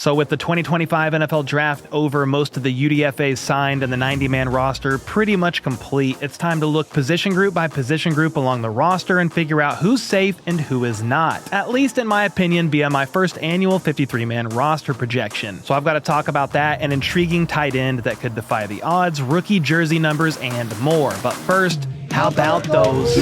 So with the 2025 NFL Draft over, most of the UDFAs signed, and the 90-man roster pretty much complete, it's time to look position group by position group along the roster and figure out who's safe and who is not. At least in my opinion, via my first annual 53-man roster projection. So I've got to talk about that, an intriguing tight end that could defy the odds, rookie jersey numbers, and more. But first, how about those?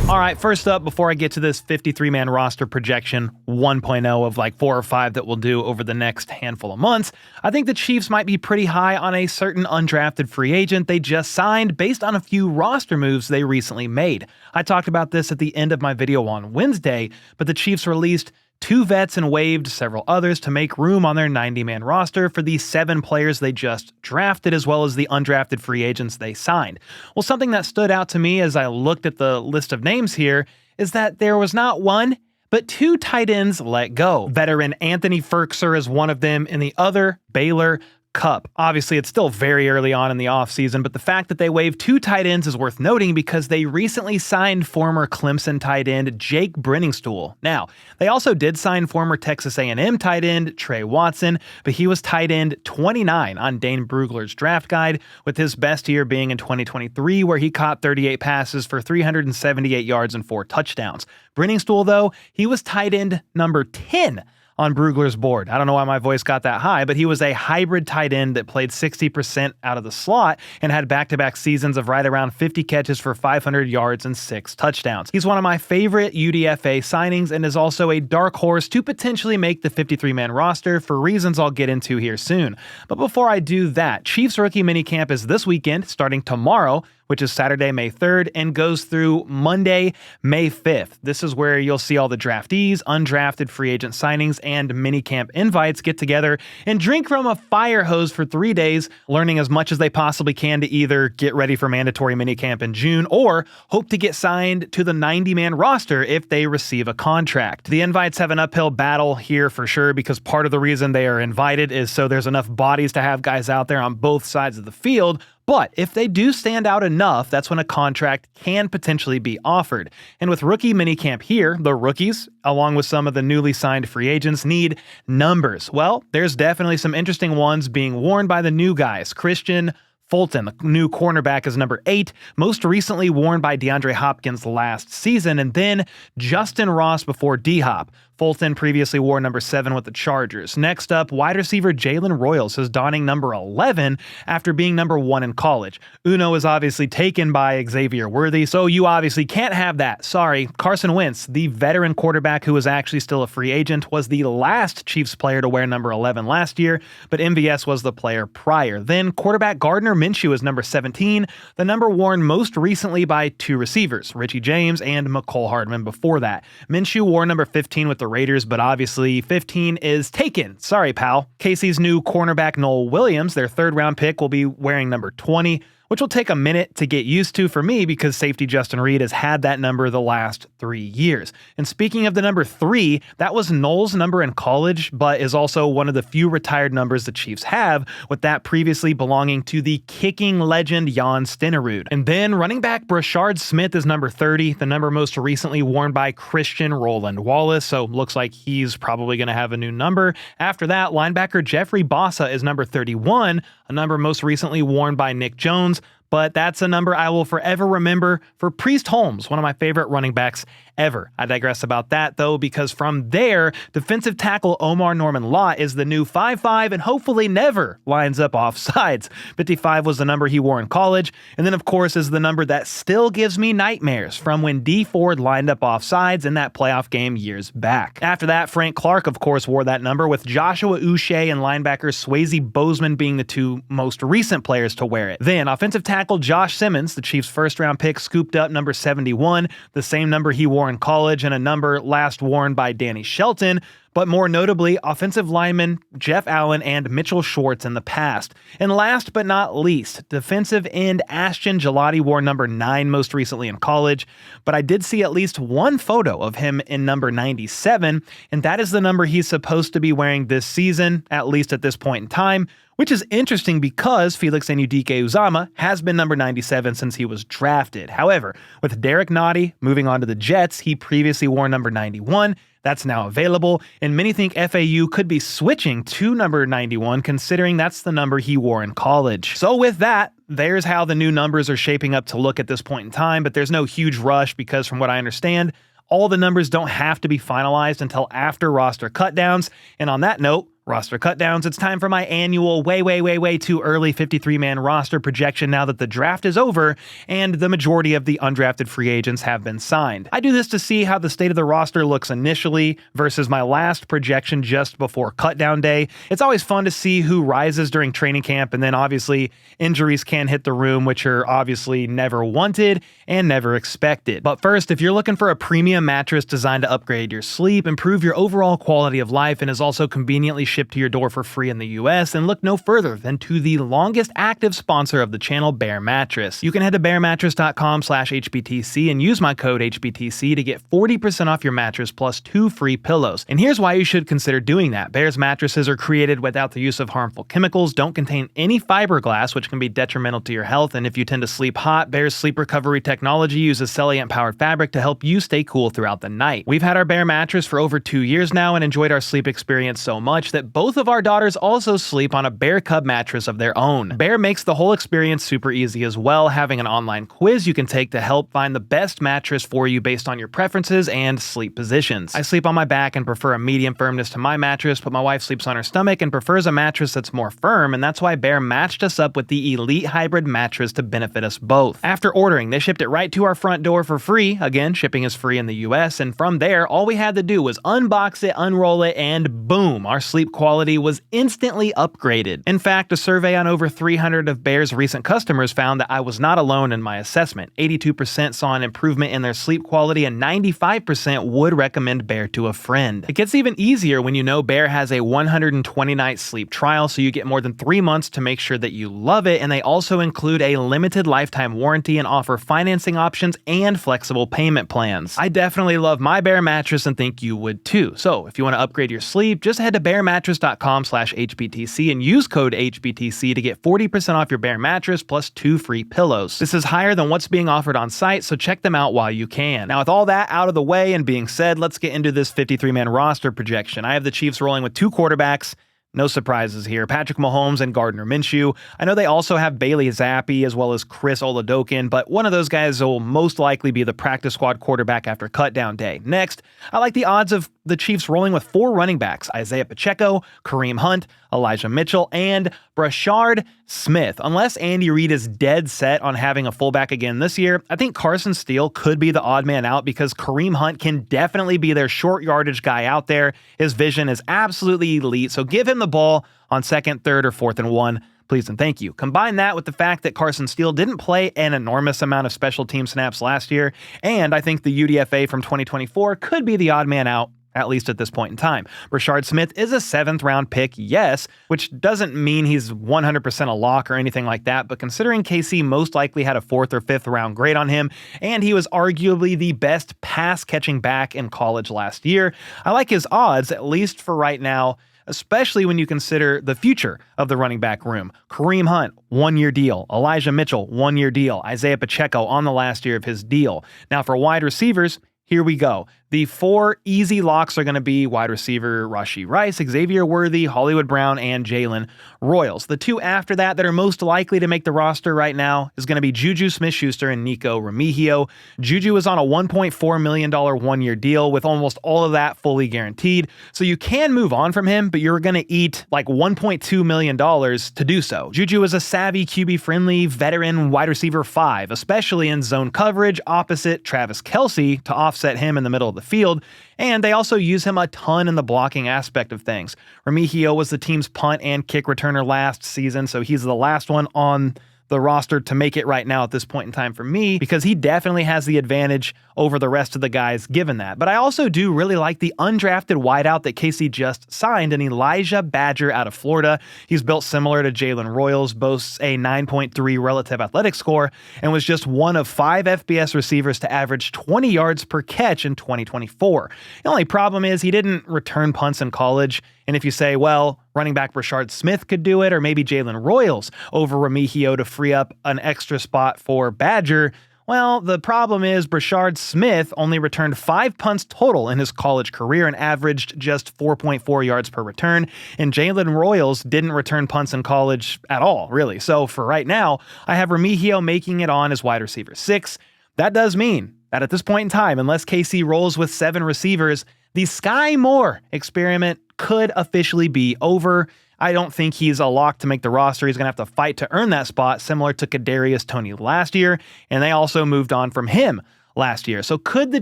Alright, first up, before I get to this 53-man roster projection 1.0 of like 4 or 5 that we'll do over the next handful of months, I think the Chiefs might be pretty high on a certain undrafted free agent they just signed based on a few roster moves they recently made. I talked about this at the end of my video on Wednesday, but the Chiefs released 2 vets and waived several others to make room on their 90-man roster for the 7 players they just drafted, as well as the undrafted free agents they signed. Well, something that stood out to me as I looked at the list of names here is that there was not 1, but 2 tight ends let go. Veteran Anthony Firkser is one of them, and the other, Baylor Cup. Obviously, it's still very early on in the offseason, but the fact that they waived 2 tight ends is worth noting because they recently signed former Clemson tight end Jake Brenningstool. Now, they also did sign former Texas A&M tight end Trey Watson, but he was tight end 29 on Dane Brugler's draft guide, with his best year being in 2023, where he caught 38 passes for 378 yards and 4 touchdowns. Brenningstool, though, he was tight end number 10 on Brugler's board. I don't know why my voice got that high, but he was a hybrid tight end that played 60% out of the slot and had back-to-back seasons of right around 50 catches for 500 yards and 6 touchdowns. He's one of my favorite UDFA signings and is also a dark horse to potentially make the 53-man roster for reasons I'll get into here soon. But before I do that, Chiefs rookie minicamp is this weekend, starting tomorrow, which is Saturday, May 3rd, and goes through Monday, May 5th. This is where you'll see all the draftees, undrafted free agent signings, and minicamp invites get together and drink from a fire hose for 3 days, learning as much as they possibly can to either get ready for mandatory minicamp in June or hope to get signed to the 90-man roster if they receive a contract. The invites have an uphill battle here for sure, because part of the reason they are invited is so there's enough bodies to have guys out there on both sides of the field. But if they do stand out enough, that's when a contract can potentially be offered. And with rookie minicamp here, the rookies, along with some of the newly signed free agents, need numbers. Well, there's definitely some interesting ones being worn by the new guys. Christian Fulton, the new cornerback, is number 8, most recently worn by DeAndre Hopkins last season, and then Justin Ross before D-Hop. Fulton previously wore number 7 with the Chargers. Next up, wide receiver Jalen Royals is donning number 11 after being number 1 in college. Uno is obviously taken by Xavier Worthy, so you obviously can't have that. Sorry. Carson Wentz, the veteran quarterback who was actually still a free agent, was the last Chiefs player to wear number 11 last year, but MVS was the player prior. Then quarterback Gardner Minshew is number 17, the number worn most recently by 2 receivers, Richie James and McCole Hardman before that. Minshew wore number 15 with the Raiders, but obviously 15 is taken. Sorry, pal. KC's new cornerback Noel Williams, their 3rd-round pick, will be wearing number 20, which will take a minute to get used to for me because safety Justin Reed has had that number the last 3 years. And speaking of the number 3, that was Noel's number in college, but is also one of the few retired numbers the Chiefs have, with that previously belonging to the kicking legend Jan Stenerud. And then running back Brashard Smith is number 30, the number most recently worn by Christian Roland Wallace, so looks like he's probably going to have a new number. After that, linebacker Jeffrey Bossa is number 31, a number most recently worn by Nick Jones, but that's a number I will forever remember for Priest Holmes, one of my favorite running backs ever. I digress about that, though, because from there, defensive tackle Omar Norman Lott is the new 5'5" and hopefully never lines up off sides. 55 was the number he wore in college, and then, of course, is the number that still gives me nightmares from when Dee Ford lined up off sides in that playoff game years back. After that, Frank Clark, of course, wore that number, with Joshua Uche and linebacker Swayze Bozeman being the 2 most recent players to wear it. Then, offensive tackle Josh Simmons, the Chiefs' 1st-round pick, scooped up number 71, the same number he wore in college and a number last worn by Danny Shelton, but more notably, offensive linemen Jeff Allen and Mitchell Schwartz in the past. And last but not least, defensive end Ashton Gelati wore number 9 most recently in college, but I did see at least one photo of him in number 97, and that is the number he's supposed to be wearing this season, at least at this point in time, which is interesting because Felix Anudike-Uzomah has been number 97 since he was drafted. However, with Derek Nottie moving on to the Jets, he previously wore number 91, That's now available, and many think FAU could be switching to number 91 considering that's the number he wore in college. So with that, there's how the new numbers are shaping up to look at this point in time, but there's no huge rush because from what I understand, all the numbers don't have to be finalized until after roster cutdowns. And on that note, roster cutdowns, it's time for my annual way too early 53-man roster projection now that the draft is over and the majority of the undrafted free agents have been signed. I do this to see how the state of the roster looks initially versus my last projection just before cutdown day. It's always fun to see who rises during training camp, and then obviously injuries can hit the room, which are obviously never wanted and never expected. But first, if you're looking for a premium mattress designed to upgrade your sleep, improve your overall quality of life, and is also conveniently shipped to your door for free in the US, and look no further than to the longest active sponsor of the channel, Bear Mattress. You can head to bearmattress.com/HBTC and use my code HBTC to get 40% off your mattress plus 2 free pillows. And here's why you should consider doing that. Bear's mattresses are created without the use of harmful chemicals, don't contain any fiberglass, which can be detrimental to your health, and if you tend to sleep hot, Bear's sleep recovery technology uses Cellulent-powered fabric to help you stay cool throughout the night. We've had our Bear mattress for over 2 years now and enjoyed our sleep experience so much that both of our daughters also sleep on a Bear Cub mattress of their own. Bear makes the whole experience super easy as well, having an online quiz you can take to help find the best mattress for you based on your preferences and sleep positions. I sleep on my back and prefer a medium firmness to my mattress, but my wife sleeps on her stomach and prefers a mattress that's more firm, and that's why Bear matched us up with the Elite Hybrid mattress to benefit us both. After ordering, they shipped it right to our front door for free. Again, shipping is free in the US, and from there, all we had to do was unbox it, unroll it, and boom, our sleep quality was instantly upgraded. In fact, a survey on over 300 of Bear's recent customers found that I was not alone in my assessment. 82% saw an improvement in their sleep quality and 95% would recommend Bear to a friend. It gets even easier when you know Bear has a 120-night sleep trial, so you get more than 3 months to make sure that you love it, and they also include a limited lifetime warranty and offer financing options and flexible payment plans. I definitely love my Bear mattress and think you would too. So if you want to upgrade your sleep, just head to bearmattress.com/HBTC and use code HBTC to get 40% off your Bear mattress plus 2 free pillows. This is higher than what's being offered on site, so check them out while you can. Now with all that out of the way and being said, let's get into this 53-man roster projection. I have the Chiefs rolling with 2 quarterbacks. No surprises here. Patrick Mahomes and Gardner Minshew. I know they also have Bailey Zappi as well as Chris Oladokun, but one of those guys will most likely be the practice squad quarterback after cutdown day. Next, I like the odds of the Chiefs rolling with 4 running backs: Isaiah Pacheco, Kareem Hunt, Elijah Mitchell, and Brashard Smith. Unless Andy Reid is dead set on having a fullback again this year, I think Carson Steele could be the odd man out because Kareem Hunt can definitely be their short yardage guy out there. His vision is absolutely elite, so give him the ball on 2nd, 3rd, or 4th and 1. Please and thank you. Combine that with the fact that Carson Steele didn't play an enormous amount of special team snaps last year, and I think the UDFA from 2024 could be the odd man out, at least at this point in time. Brashard Smith is a 7th round pick, yes, which doesn't mean he's 100% a lock or anything like that, but considering KC most likely had a 4th or 5th round grade on him, and he was arguably the best pass catching back in college last year, I like his odds, at least for right now, especially when you consider the future of the running back room. Kareem Hunt, 1-year deal. Elijah Mitchell, 1-year deal. Isaiah Pacheco on the last year of his deal. Now for wide receivers, here we go. The 4 easy locks are going to be wide receiver Rashee Rice, Xavier Worthy, Hollywood Brown, and Jalen Royals. The 2 after that that are most likely to make the roster right now is going to be Juju Smith-Schuster and Nico Remigio. Juju is on a $1.4 million 1-year deal with almost all of that fully guaranteed, so you can move on from him, but you're going to eat like $1.2 million to do so. Juju is a savvy, QB-friendly veteran wide receiver 5, especially in zone coverage opposite Travis Kelce to offset him in the middle of the field, and they also use him a ton in the blocking aspect of things. Remigio was the team's punt and kick returner last season, so he's the last one on the roster to make it right now at this point in time for me, because he definitely has the advantage over the rest of the guys given that. But I also do really like the undrafted wideout that KC just signed, an Elijah Badger out of Florida. He's built similar to Jalen Royals, boasts a 9.3 relative athletic score, and was just one of 5 FBS receivers to average 20 yards per catch in 2024. The only problem is he didn't return punts in college, and if you say, well, running back Brashard Smith could do it, or maybe Jalen Royals over Remigio to free up an extra spot for Badger, Well, the problem is Brashard Smith only returned 5 punts total in his college career and averaged just 4.4 yards per return, and Jalen Royals didn't return punts in college at all, really. So for right now, I have Remigio making it on as wide receiver 6. That does mean that at this point in time, unless KC rolls with 7 receivers, the Sky Moore experiment could officially be over. I don't think he's a lock to make the roster. He's going to have to fight to earn that spot, similar to Kadarius Toney last year, and they also moved on from him last year. So could the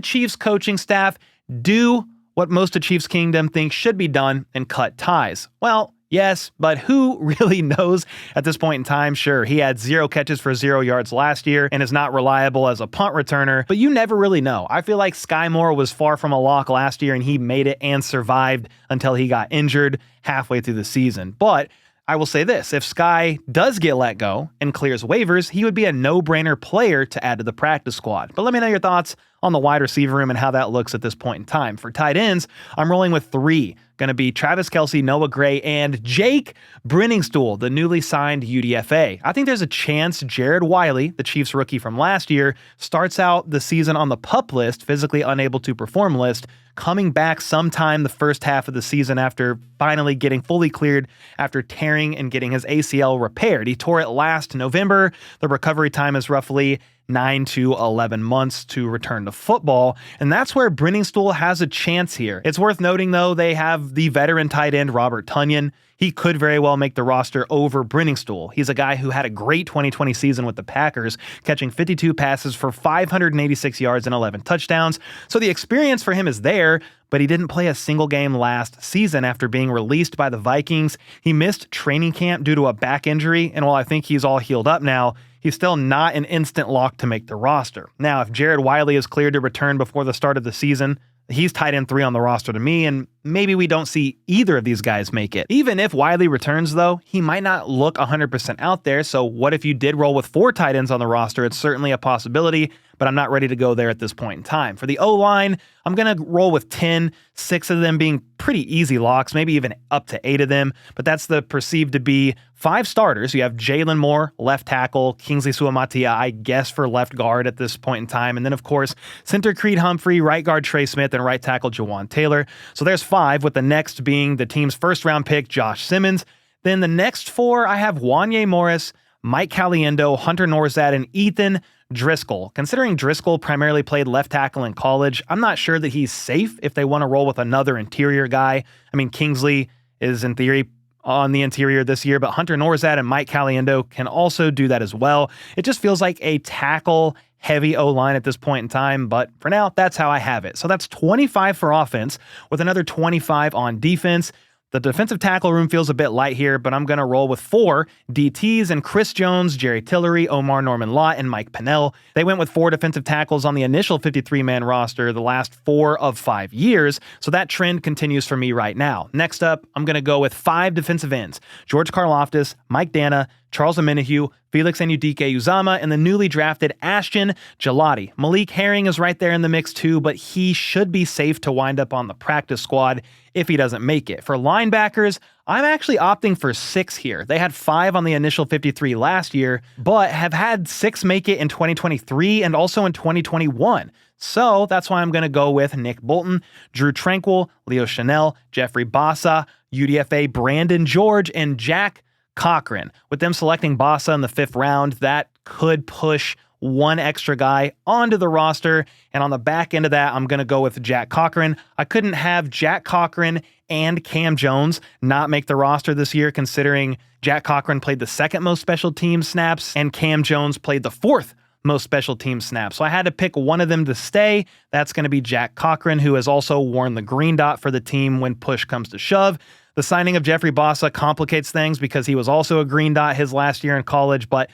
Chiefs coaching staff do what most of Chiefs Kingdom thinks should be done and cut ties? Well, yes, but who really knows at this point in time? Sure, he had 0 catches for 0 yards last year and is not reliable as a punt returner, but you never really know. I feel like Sky Moore was far from a lock last year, and he made it and survived until he got injured halfway through the season. But I will say this, if Sky does get let go and clears waivers, he would be a no-brainer player to add to the practice squad. But let me know your thoughts on the wide receiver room and how that looks at this point in time. For tight ends, I'm rolling with 3. Going to be Travis Kelce, Noah Gray, and Jake Brenningstool, the newly signed UDFA. I think there's a chance Jared Wiley, the Chiefs rookie from last year, starts out the season on the PUP list, physically unable to perform list, coming back sometime the first half of the season after finally getting fully cleared after tearing and getting his ACL repaired. He tore it last November. The recovery time is roughly 9 to 11 months to return to football, and that's where Brenningstool has a chance here. It's worth noting, though, they have the veteran tight end Robert Tonyan. He could very well make the roster over Brenningstool. He's a guy who had a great 2020 season with the Packers, catching 52 passes for 586 yards and 11 touchdowns. So the experience for him is there, but he didn't play a single game last season after being released by the Vikings. He missed training camp due to a back injury, and while I think he's all healed up now, he's still not an instant lock to make the roster. Now, if Jared Wiley is cleared to return before the start of the season, he's tight end 3 on the roster to me, and maybe we don't see either of these guys make it. Even if Wiley returns, though, he might not look 100% out there, so what if you did roll with 4 tight ends on the roster? It's certainly a possibility, but I'm not ready to go there at this point in time. For the O-line, I'm going to roll with 10, 6 of them being pretty easy locks, maybe even up to 8 of them, but that's the perceived to be 5 starters. You have Jalen Moore, left tackle, Kingsley Suamatia, I guess, for left guard at this point in time, and then, of course, center Creed Humphrey, right guard Trey Smith, and right tackle Jawan Taylor. So there's 5, with the next being the team's first-round pick, Josh Simmons. Then the next 4, I have Wanye Morris, Mike Caliendo, Hunter Norzad, and Ethan Driscoll. Considering Driscoll primarily played left tackle in college, I'm not sure that he's safe if they want to roll with another interior guy. I mean, Kingsley is in theory on the interior this year, but Hunter Norzad and Mike Caliendo can also do that as well. It just feels like a tackle-heavy O-line at this point in time, but for now, that's how I have it. So that's 25 for offense, with another 25 on defense. The defensive tackle room feels a bit light here, but I'm going to roll with 4 DTs and Chris Jones, Jerry Tillery, Omar Norman-Lott, and Mike Pennell. They went with 4 defensive tackles on the initial 53-man roster the last 4 of 5 years, so that trend continues for me right now. Next up, I'm going to go with 5 defensive ends: George Karlaftis, Mike Dana, Charles Omenihu, Felix Anudike-Uzama, and the newly drafted Ashton Gillotte. Malik Herring is right there in the mix too, but he should be safe to wind up on the practice squad if he doesn't make it. For linebackers, I'm actually opting for 6 here. They had 5 on the initial 53 last year, but have had 6 make it in 2023 and also in 2021. So that's why I'm going to go with Nick Bolton, Drew Tranquil, Leo Chanel, Jeffrey Bassa, UDFA Brandon George, and Jack Cochran. With them selecting Bassa in the 5th round, that could push 1 extra guy onto the roster, and on the back end of that, I'm going to go with Jack Cochran. I couldn't have Jack Cochran and Cam Jones not make the roster this year, considering Jack Cochran played the 2nd most special team snaps, and Cam Jones played the 4th most special team snaps. So I had to pick one of them to stay. That's going to be Jack Cochran, who has also worn the green dot for the team when push comes to shove. The signing of Jeffrey Bassa complicates things because he was also a green dot his last year in college, but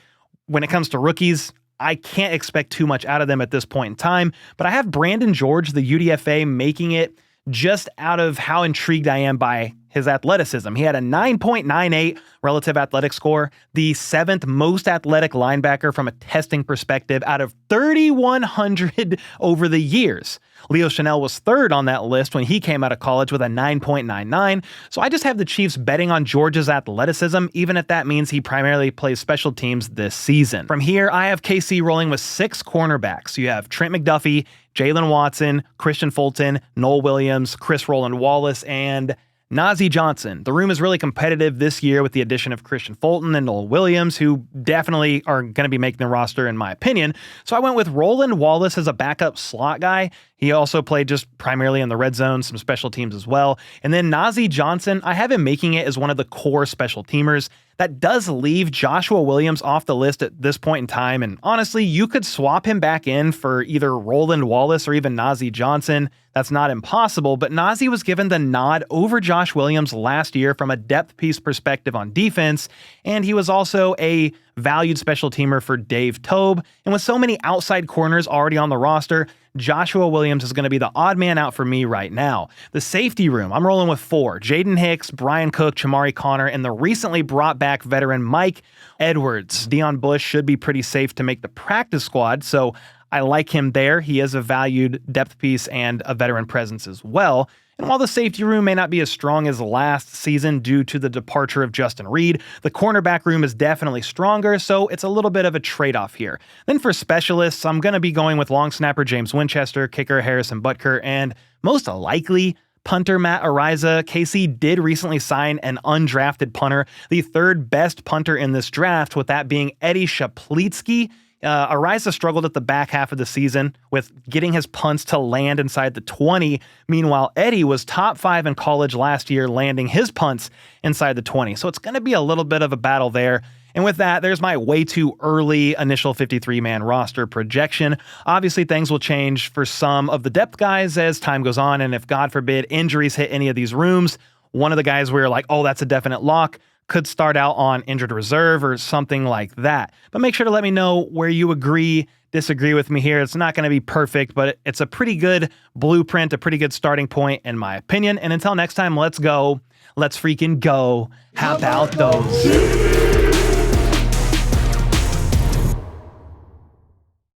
when it comes to rookies, I can't expect too much out of them at this point in time. But I have Brandon George, the UDFA, making it just out of how intrigued I am by his athleticism. He had a 9.98 relative athletic score, the 7th most athletic linebacker from a testing perspective out of 3,100 over the years. Leo Chanel was 3rd on that list when he came out of college with a 9.99, so I just have the Chiefs betting on George's athleticism, even if that means he primarily plays special teams this season. From here, I have KC rolling with 6 cornerbacks. You have Trent McDuffie, Jalen Watson, Christian Fulton, Noel Williams, Chris Roland Wallace, and Najee Johnson. The room is really competitive this year with the addition of Christian Fulton and Noel Williams, who definitely are going to be making the roster in my opinion. So I went with Roland Wallace as a backup slot guy. He also played just primarily in the red zone, some special teams as well. And then Najee Johnson, I have him making it as one of the core special teamers. That does leave Joshua Williams off the list at this point in time, and honestly, you could swap him back in for either Roland Wallace or even Najee Johnson. That's not impossible, but Najee was given the nod over Josh Williams last year from a depth piece perspective on defense, and he was also a valued special teamer for Dave Toub. And with so many outside corners already on the roster, Joshua Williams is going to be the odd man out for me right now. The safety room, I'm rolling with 4. Jaden Hicks, Brian Cook, Chamari Connor, and the recently brought back veteran Mike Edwards. Deion Bush should be pretty safe to make the practice squad, so I like him there. He is a valued depth piece and a veteran presence as well. And while the safety room may not be as strong as last season due to the departure of Justin Reed, the cornerback room is definitely stronger, so it's a little bit of a trade-off here. Then for specialists, I'm going to be going with long snapper James Winchester, kicker Harrison Butker, and most likely punter Matt Ariza. KC did recently sign an undrafted punter, the 3rd best punter in this draft, with that being Eddie Shaplitsky. Ariza struggled at the back half of the season with getting his punts to land inside the 20. Meanwhile, Eddie was top 5 in college last year, landing his punts inside the 20. So it's going to be a little bit of a battle there. And with that, there's my way too early initial 53-man roster projection. Obviously, things will change for some of the depth guys as time goes on. And if, God forbid, injuries hit any of these rooms, one of the guys where you're like, oh, that's a definite lock, could start out on injured reserve or something like that. But make sure to let me know where you agree, disagree with me here. It's not going to be perfect, but it's a pretty good blueprint, a pretty good starting point in my opinion. And until next time, let's go. Let's freaking go. How about those?